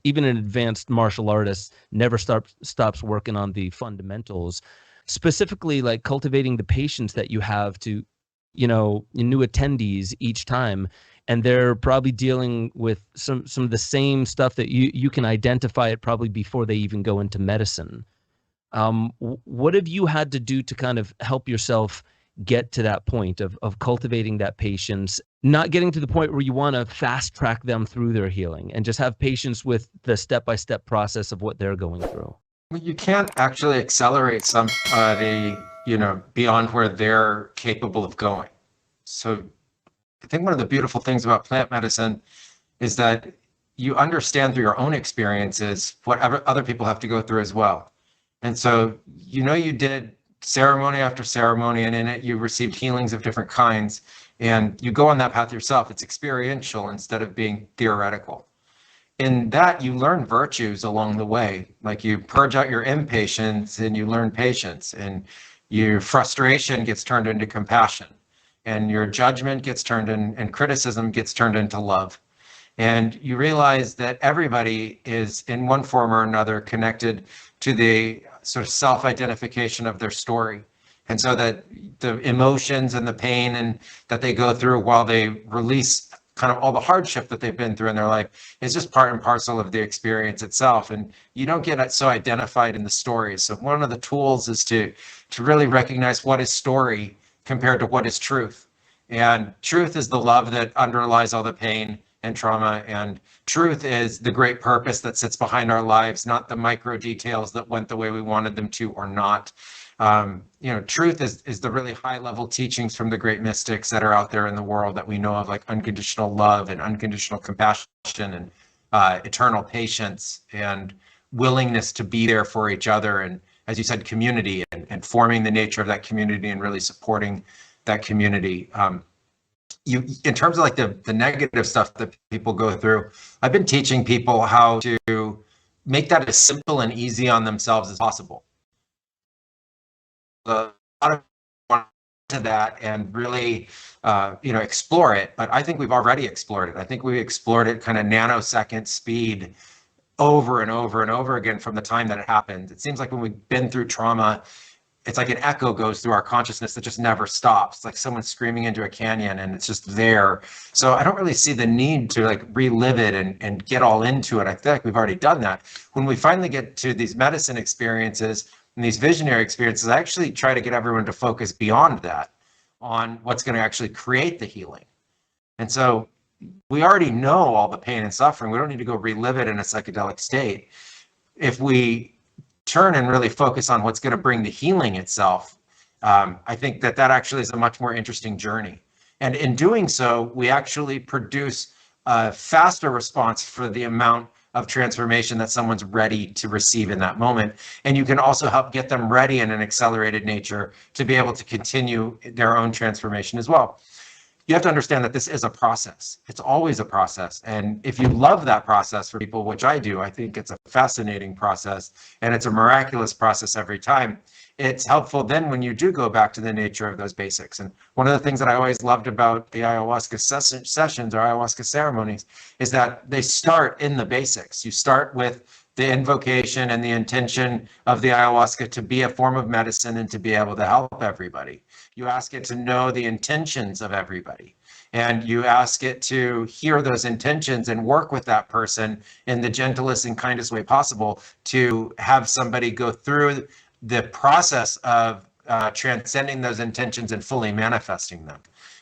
even an advanced martial artist never stops working on the fundamentals, specifically like cultivating the patience that you have to, new attendees each time, and they're probably dealing with some of the same stuff that you can identify it probably before they even go into medicine. What have you had to do to kind of help yourself get to that point of cultivating that patience, not getting to the point where you want to fast track them through their healing, and just have patience with the step-by-step process of what they're going through? Well, you can't actually accelerate somebody, beyond where they're capable of going. So I think one of the beautiful things about plant medicine is that you understand through your own experiences what other people have to go through as well. And so, you did ceremony after ceremony, and in it, you received healings of different kinds, and you go on that path yourself. It's experiential instead of being theoretical. In that, you learn virtues along the way. Like you purge out your impatience and you learn patience, and your frustration gets turned into compassion, and your judgment gets turned in, and criticism gets turned into love. And you realize that everybody is in one form or another connected to the sort of self-identification of their story. And so that the emotions and the pain and that they go through while they release kind of all the hardship that they've been through in their life is just part and parcel of the experience itself. And you don't get so identified in the stories. So one of the tools is to really recognize what is story compared to what is truth. And truth is the love that underlies all the pain and trauma, and truth is the great purpose that sits behind our lives, not the micro details that went the way we wanted them to or not. Truth is the really high level teachings from the great mystics that are out there in the world that we know of, like unconditional love and unconditional compassion and eternal patience and willingness to be there for each other. And as you said, community and forming the nature of that community and really supporting that community. In terms of like the negative stuff that people go through, I've been teaching people how to make that as simple and easy on themselves as possible. A lot of to that and really explore it, but I think we've already explored it. I think we explored it kind of nanosecond speed over and over and over again from the time that it happened. It seems like when we've been through trauma, it's like an echo goes through our consciousness that just never stops. It's like someone screaming into a canyon and it's just there. So I don't really see the need to like relive it and get all into it. I feel like we've already done that. When we finally get to these medicine experiences and these visionary experiences, I actually try to get everyone to focus beyond that on what's going to actually create the healing. And so we already know all the pain and suffering. We don't need to go relive it in a psychedelic state. If we turn and really focus on what's going to bring the healing itself, I think that actually is a much more interesting journey. And in doing so, we actually produce a faster response for the amount of transformation that someone's ready to receive in that moment. And you can also help get them ready in an accelerated nature to be able to continue their own transformation as well. You have to understand that this is a process. It's always a process. And if you love that process for people, which I do, I think it's a fascinating process and it's a miraculous process every time. It's helpful then when you do go back to the nature of those basics. And one of the things that I always loved about the ayahuasca sessions or ayahuasca ceremonies is that they start in the basics. You start with the invocation and the intention of the ayahuasca to be a form of medicine and to be able to help everybody. You ask it to know the intentions of everybody. And you ask it to hear those intentions and work with that person in the gentlest and kindest way possible to have somebody go through the process of transcending those intentions and fully manifesting them.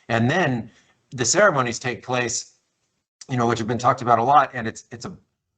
And then the ceremonies take place, which have been talked about a lot, and it's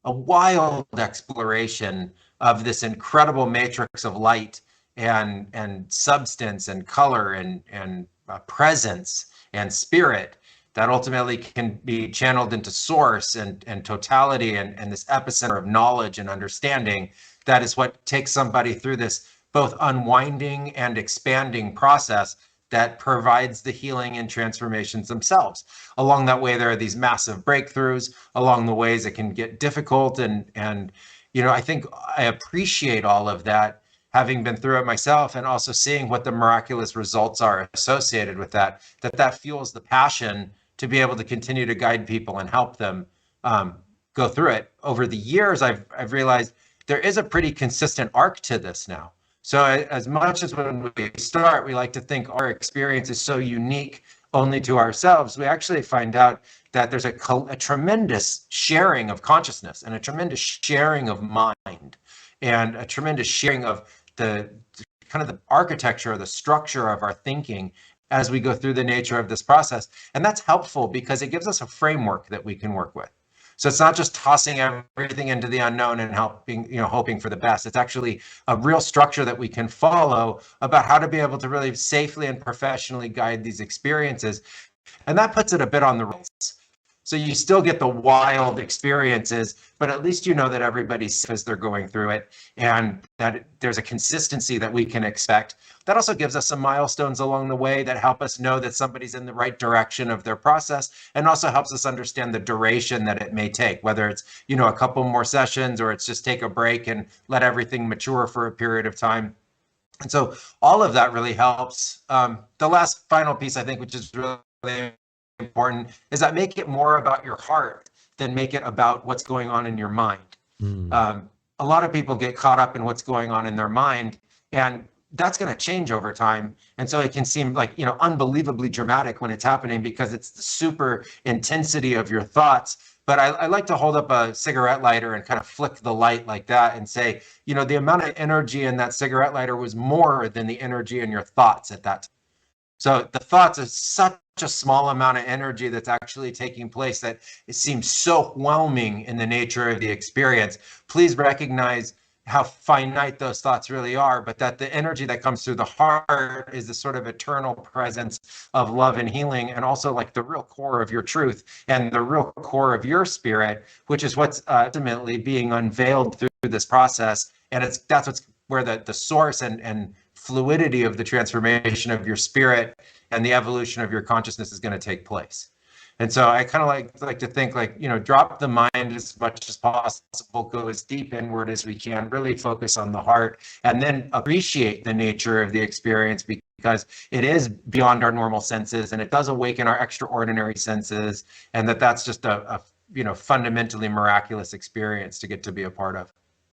a wild exploration of this incredible matrix of light and substance and color and presence and spirit that ultimately can be channeled into source and totality and this epicenter of knowledge and understanding. That is what takes somebody through this both unwinding and expanding process that provides the healing and transformations themselves. Along that way, there are these massive breakthroughs. Along the ways it can get difficult. And I think I appreciate all of that, having been through it myself and also seeing what the miraculous results are associated with that fuels the passion to be able to continue to guide people and help them go through it. Over the years, I've realized there is a pretty consistent arc to this now. So as much as when we start, we like to think our experience is so unique only to ourselves, we actually find out that there's a tremendous sharing of consciousness and a tremendous sharing of mind and a tremendous sharing of the kind of the architecture or the structure of our thinking as we go through the nature of this process. And that's helpful because it gives us a framework that we can work with. So it's not just tossing everything into the unknown and hoping for the best. It's actually a real structure that we can follow about how to be able to really safely and professionally guide these experiences. And that puts it a bit on the rails. So you still get the wild experiences, but at least you know that everybody's safe as they're going through it, and that there's a consistency that we can expect. That also gives us some milestones along the way that help us know that somebody's in the right direction of their process, and also helps us understand the duration that it may take, whether it's, a couple more sessions or it's just take a break and let everything mature for a period of time. And so all of that really helps. The last final piece, I think, which is really important, is that make it more about your heart than make it about what's going on in your mind. A lot of people get caught up in what's going on in their mind, and that's going to change over time. And so it can seem like, unbelievably dramatic when it's happening because it's the super intensity of your thoughts. But I like to hold up a cigarette lighter and kind of flick the light like that and say, the amount of energy in that cigarette lighter was more than the energy in your thoughts at that time. So the thoughts is such a small amount of energy that's actually taking place that it seems so whelming in the nature of the experience. Please recognize how finite those thoughts really are, but that the energy that comes through the heart is the sort of eternal presence of love and healing, and also like the real core of your truth and the real core of your spirit, which is what's ultimately being unveiled through this process. And that's what's where the source and fluidity of the transformation of your spirit and the evolution of your consciousness is going to take place. And so I kind of like to think drop the mind as much as possible, go as deep inward as we can, really focus on the heart, and then appreciate the nature of the experience because it is beyond our normal senses and it does awaken our extraordinary senses, and that's just a fundamentally miraculous experience to get to be a part of.